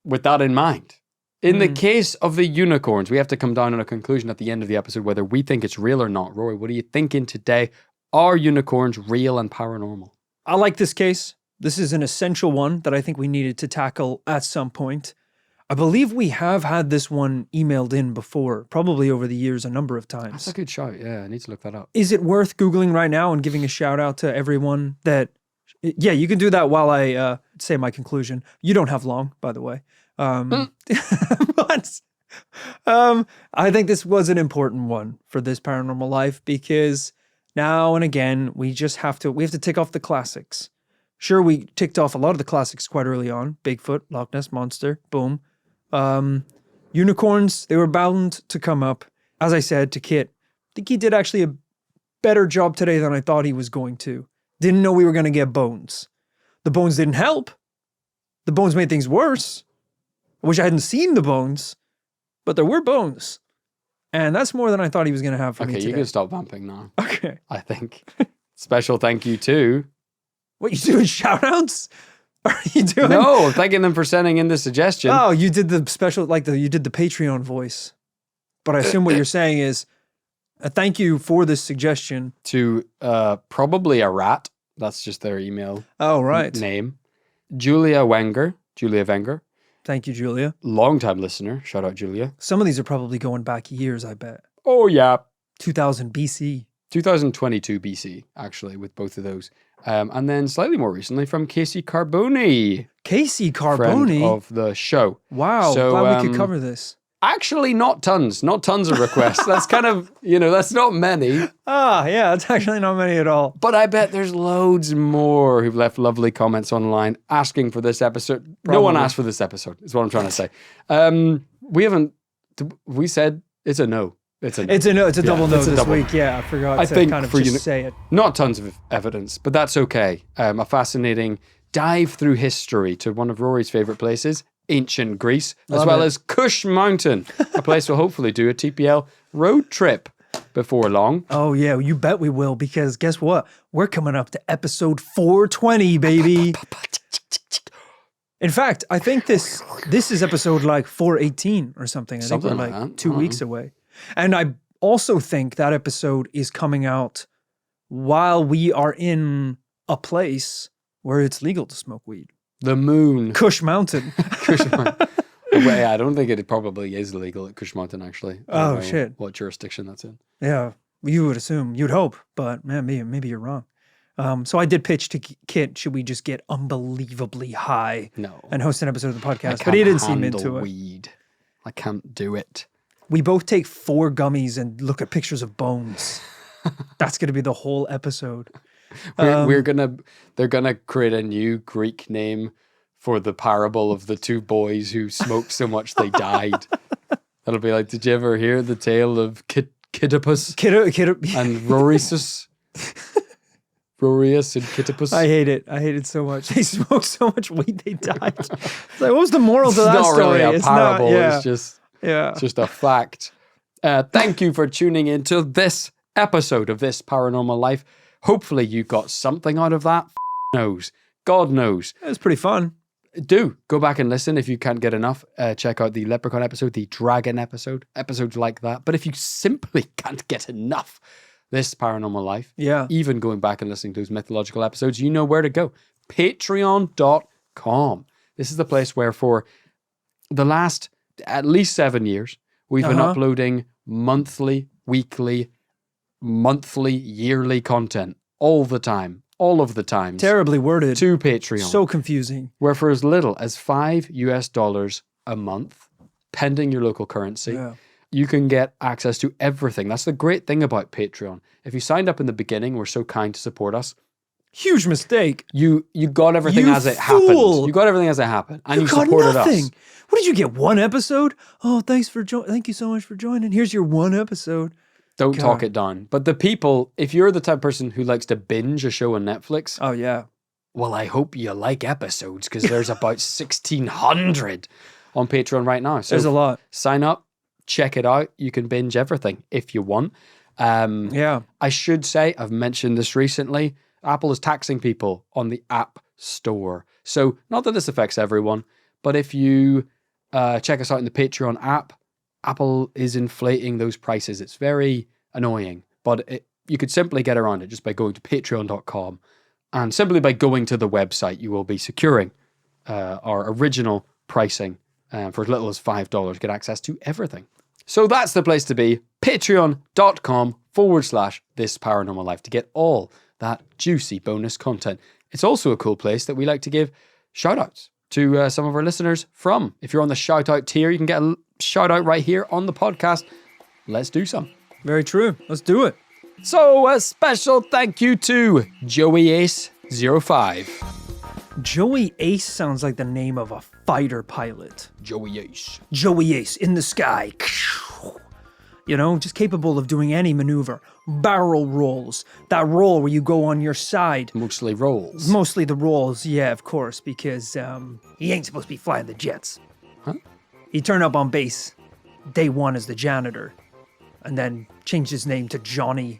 With that in mind, in the case of the unicorns, we have to come down on a conclusion at the end of the episode whether we think it's real or not. Rory, what are you thinking today? Are unicorns real and paranormal? I like this case. This is an essential one that I think we needed to tackle at some point. I believe we have had this one emailed in before, probably over the years a number of That's times. a good shout. Yeah, I need to look that up. Is it worth Googling right now and giving a shout out to everyone that... Yeah, you can do that while I say my conclusion. You don't have long, by the way. But I think this was an important one for this paranormal life because now and again, we have to tick off the classics. Sure, we ticked off a lot of the classics quite early on. Bigfoot, Loch Ness Monster, boom. Unicorns, they were bound to come up. As I said to Kit, I think he did actually a better job today than I thought he was going to. Didn't know we were going to get bones. The bones didn't help. The bones made things worse. I wish I hadn't seen the bones, but there were bones. And that's more than I thought he was going to have for me Okay, today. you can stop vamping now, Okay. I think. Special thank you to... What, you doing shout-outs? Are you doing... No, thanking them for sending in the suggestion. Oh, you did the special, you did the Patreon voice. But I assume what you're saying is, thank you for this suggestion. To probably a rat. That's just their email Oh, right. name. Julia Wenger. Thank you, Julia. Longtime listener. Shout out, Julia. Some of these are probably going back years, I bet. Oh, yeah. 2000 BC. 2022 BC, actually, with both of those. And then slightly more recently from Casey Carboni. Casey Friend Carboni. of the show. Wow, So, glad we could cover this. Actually, not tons of requests. That's kind of, that's not many. Ah, yeah, it's actually not many at all. But I bet there's loads more who've left lovely comments online asking for this episode. No one Probably. asked for this episode, is what I'm trying to say. We said it's a no. It's a no. It's a no, it's a double no it's a this double. week. Yeah, I forgot I to think kind of for just say it. Not tons of evidence, but that's okay. A fascinating dive through history to one of Rory's favorite places, ancient Greece, as Love well it. as Kush Mountain, a place we'll hopefully do a TPL road trip before long. Oh, yeah, you bet we will, because guess what? We're coming up to episode 420, baby. In fact, I think this is episode like 418 or something. I think we're Something like like that. 2 weeks away. And I also think that episode is coming out while we are in a place where it's legal to smoke weed. The moon. Kush Mountain. Kush Mountain. Well, yeah, I don't think it probably is illegal at Kush Mountain, actually. I don't Oh, know shit. What jurisdiction that's in. Yeah, you would assume, you'd hope, but man, maybe you're wrong. So I did pitch to Kit, should we just get unbelievably high No. and host an episode of the I podcast? can't But he didn't seem handle into it. weed. I can't do it. We both take 4 gummies and look at pictures of bones. That's going to be the whole episode. They're gonna create a new Greek name for the parable of the 2 boys who smoked so much they died. It'll be like, did you ever hear the tale of Kittipus and Rorius? Rorius and Kittipus? I hate it. I hate it so much. They smoked so much weed they died. It's like, what was the moral to It's that not story? really a parable. Yeah, It's just yeah. just a fact. Thank you for tuning into this episode of This Paranormal Life. Hopefully you got something out of that. Knows. God knows. It was pretty fun. Do go back and listen if you can't get enough. Check out the Leprechaun episode, the Dragon episode, episodes like that. But if you simply can't get enough This Paranormal Life, Yeah. even going back and listening to those mythological episodes, you know where to go. Patreon.com. This is the place where for the last at least 7 years, we've been uploading monthly, weekly, yearly content all the time, all of the times. Terribly worded. To Patreon. So confusing. Where for as little as $5 a month, pending your local currency, Yeah. you can get access to everything. That's the great thing about Patreon. If you signed up in the beginning, were so kind to support us, Huge mistake. you got everything You as it fool. happened. You got everything as it happened, and you got supported nothing. us. What did you get? 1 episode? Oh, thank you so much for joining. Here's your 1 episode. Don't talk God. it down. But the people, if you're the type of person who likes to binge a show on Netflix, Oh yeah. well, I hope you like episodes because there's about 1,600 on Patreon right now. So There's a lot. sign up, check it out. You can binge everything if you want. Yeah. I should say, I've mentioned this recently, Apple is taxing people on the App Store. So not that this affects everyone, but if you check us out in the Patreon app, Apple is inflating those prices. It's very annoying, but you could simply get around it just by going to patreon.com. And simply by going to the website, you will be securing our original pricing for as little as $5, get access to everything. So that's the place to be, patreon.com/This Paranormal Life to get all that juicy bonus content. It's also a cool place that we like to give shoutouts to some of our listeners from. If you're on the shoutout tier, you can get a shout out right here on the podcast. Let's do some. Very true. Let's do it. So a special thank you to Joey Ace 05. Joey Ace sounds like the name of a fighter pilot. Joey Ace. Joey Ace in the sky. You know, just capable of doing any maneuver. Barrel rolls. That roll where you go on your side. Mostly rolls. Mostly the rolls, yeah, of course, because he ain't supposed to be flying the jets. Huh? He turned up on base day 1 as the janitor, and then changed his name to Johnny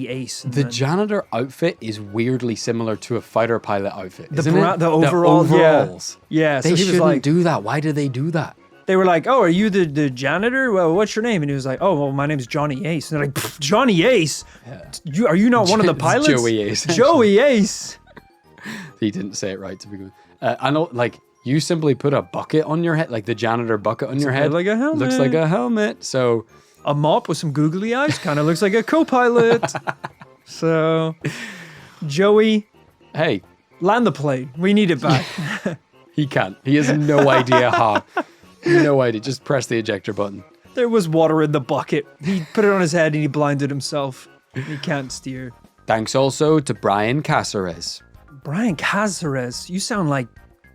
Ace. And The then janitor outfit is weirdly similar to a fighter pilot outfit, isn't it? the overall, overalls. yeah. So They he was shouldn't like, do that. Why do they do that? they were like, "Oh, are you the janitor? Well, what's your name?" And he was like, "Oh, well, my name's Johnny Ace." And they're like, "Johnny Ace? Are you not one of the It's pilots?" Joey Ace. Joey Ace. He didn't say it right to begin with. I know, like, you simply put a bucket on your head, like the janitor bucket on your bit head. like a helmet. Looks like a helmet. So, A mop with some googly eyes kind of looks like a co-pilot. So, Joey, hey, land the plane. We need it back. he can't. He has no idea how. No idea. Just press the ejector button. There was water in the bucket. He put it on his head and he blinded himself. He can't steer. Thanks also to Brian Caceres. Brian Caceres, you sound like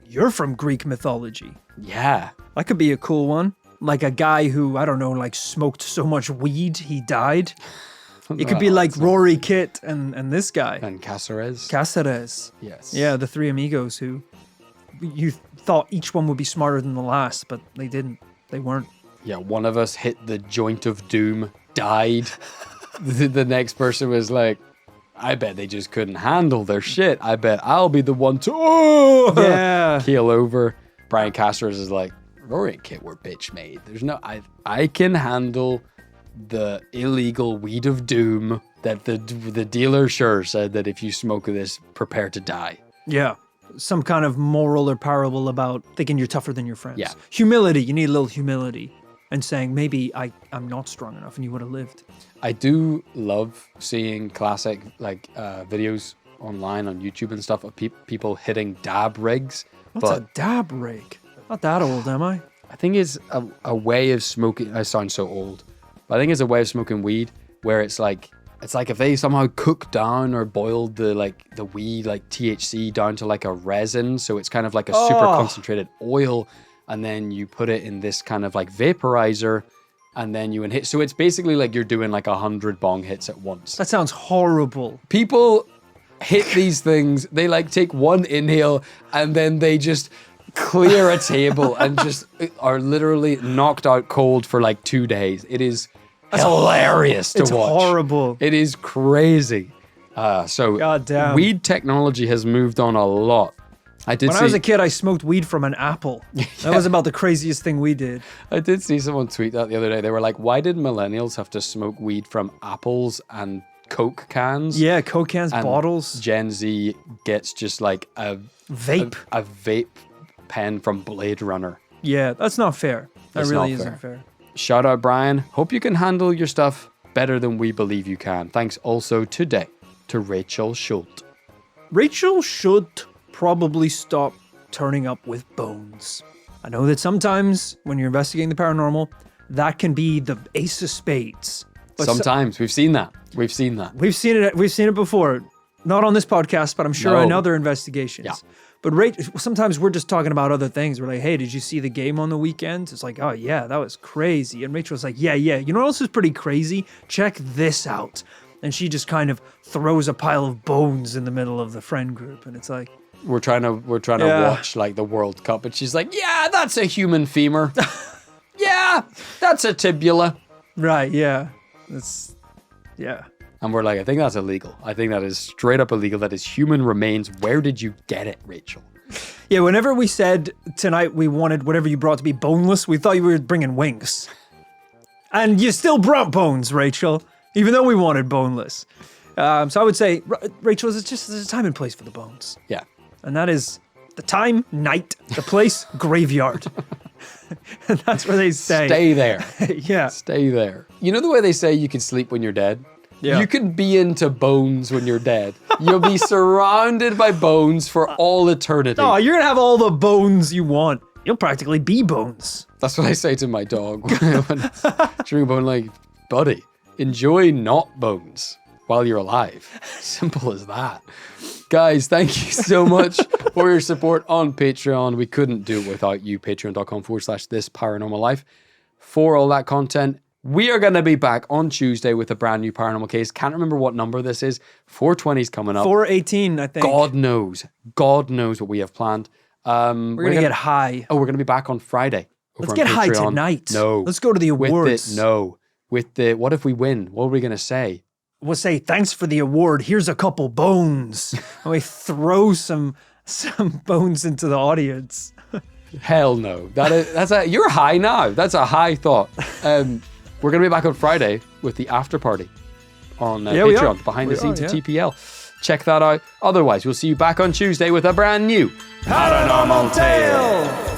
you're from Greek mythology. Yeah. That could be a cool one. Like a guy who, I don't know, like smoked so much weed he died. It could be like Rory, Kit, and this guy. And Caceres. Caceres. Yes. Yeah, the 3 amigos who you thought each one would be smarter than the last, but they didn't. They weren't. Yeah, one of us hit the joint of doom, died. The next person was like, I bet they just couldn't handle their shit. I bet I'll be the one to keel over. Brian Casters is like, Rory and Kit were bitch made. There's no, I can handle the illegal weed of doom that the dealer sure said that if you smoke this, prepare to die. Yeah. Some kind of moral or parable about thinking you're tougher than your friends. Yeah. Humility. You need a little humility. And saying, maybe I'm not strong enough and you would have lived. I do love seeing classic videos online on YouTube and stuff of people hitting dab rigs. What's a dab rig? Not that old, am I? I think it's a way of smoking. I sound so old, but I think it's a way of smoking weed where it's like if they somehow cook down or boiled the weed, like THC, down to like a resin, so it's kind of like a super concentrated oil, and then you put it in this kind of like vaporizer, and then you inhale. So it's basically like you're doing like 100 bong hits at once. That sounds horrible. People hit these things. They like take one inhale and then they just clear a table and just are literally knocked out cold for like 2 days. It is hilarious to watch. It's horrible. It is crazy. So goddamn. Weed technology has moved on a lot. When I was a kid, I smoked weed from an apple. That was about the craziest thing we did. I did see someone tweet that the other day. They were like, why did millennials have to smoke weed from apples and Coke cans? Yeah, Coke cans, and bottles. Gen Z gets just like a vape. A vape pen from Blade Runner. Yeah, that's not fair. That really isn't fair. Shout out, Brian. Hope you can handle your stuff better than we believe you can. Thanks also today to Rachel Schult. Rachel should probably stop turning up with bones. I know that sometimes when you're investigating the paranormal, that can be the ace of spades. But sometimes we've seen that. We've seen it before. Not on this podcast, but I'm sure in other investigations. Yeah. But sometimes we're just talking about other things. We're like, hey, did you see the game on the weekend? It's like, oh yeah, that was crazy. And Rachel's like, yeah. You know what else is pretty crazy? Check this out. And she just kind of throws a pile of bones in the middle of the friend group. And it's like, we're trying to watch like the World Cup, and she's like, yeah, that's a human femur. Yeah, that's a tibula. Right, yeah. And we're like, I think that's illegal. I think that is straight up illegal. That is human remains. Where did you get it, Rachel? Yeah, whenever we said tonight we wanted whatever you brought to be boneless, we thought you were bringing wings. And you still brought bones, Rachel, even though we wanted boneless. So I would say, Rachel, there's a time and place for the bones. Yeah. And that is the time, night, the place, graveyard. And that's where they stay. Stay there. Yeah. Stay there. You know the way they say you can sleep when you're dead? Yeah. You can be into bones when you're dead. You'll be surrounded by bones for all eternity. Oh, you're going to have all the bones you want. You'll practically be bones. That's what I say to my dog when it's chewing a bone, like, buddy, enjoy not bones while you're alive. Simple as that. Guys, thank you so much for your support on Patreon. We couldn't do it without you. Patreon.com/This Paranormal Life. For all that content, we are going to be back on Tuesday with a brand new paranormal case. Can't remember what number this is. 420 is coming up. 418, I think. God knows what we have planned. We're going to get high. Oh, we're going to be back on Friday. Let's get high tonight. No. Let's go to the awards. What if we win? What are we going to say? We'll say, thanks for the award. Here's a couple bones. And we throw some bones into the audience. Hell no. You're high now. That's a high thought. We're going to be back on Friday with the after party on Patreon, behind the scenes of TPL. Check that out. Otherwise, we'll see you back on Tuesday with a brand new Paranormal Tale.